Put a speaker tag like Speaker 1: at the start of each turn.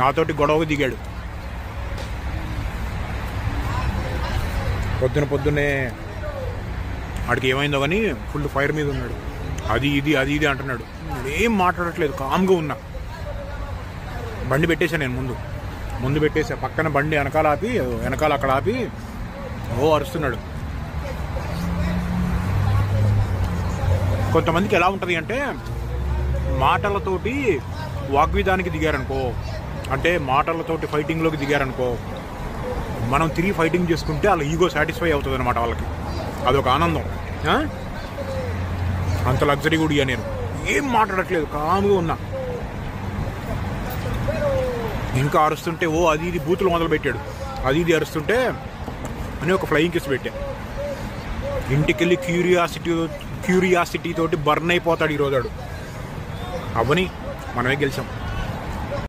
Speaker 1: నాతోటి గొడవకు దిగాడు. పొద్దున్నే వాడికి ఏమైందో కానీ ఫుల్ ఫైర్ మీద ఉన్నాడు. అది ఇది అంటున్నాడు. ఏం మాట్లాడట్లేదు, కామ్గా ఉన్నా. బండి పెట్టేశా నేను ముందు పెట్టేసా. పక్కన బండి వెనకాల అక్కడ ఆపి అరుస్తున్నాడు. కొంతమందికి ఎలా ఉంటుంది అంటే మాటలతోటి వాగ్విధానికి దిగారనుకో, అంటే మాటలతోటి ఫైటింగ్లోకి దిగారనుకో, మనం తిరిగి ఫైటింగ్ చేసుకుంటే వాళ్ళ ఈగో సాటిస్ఫై అవుతుంది అనమాట. వాళ్ళకి అదొక ఆనందం. అంత లగ్జరీ కూడా నేను ఏం మాట్లాడట్లేదు, కామ్గా ఉన్నా. ఇంకా అరుస్తుంటే అది ఇది బూతులు మొదలు పెట్టాడు. అది ఇది అరుస్తుంటే అని ఒక ఫ్లయింగ్ కిస్ పెట్టా. ఇంటికెళ్ళి క్యూరియాసిటీ తోటి బర్న్ అయిపోతాడు ఈరోజు. అవని మనమే గెలిచాం.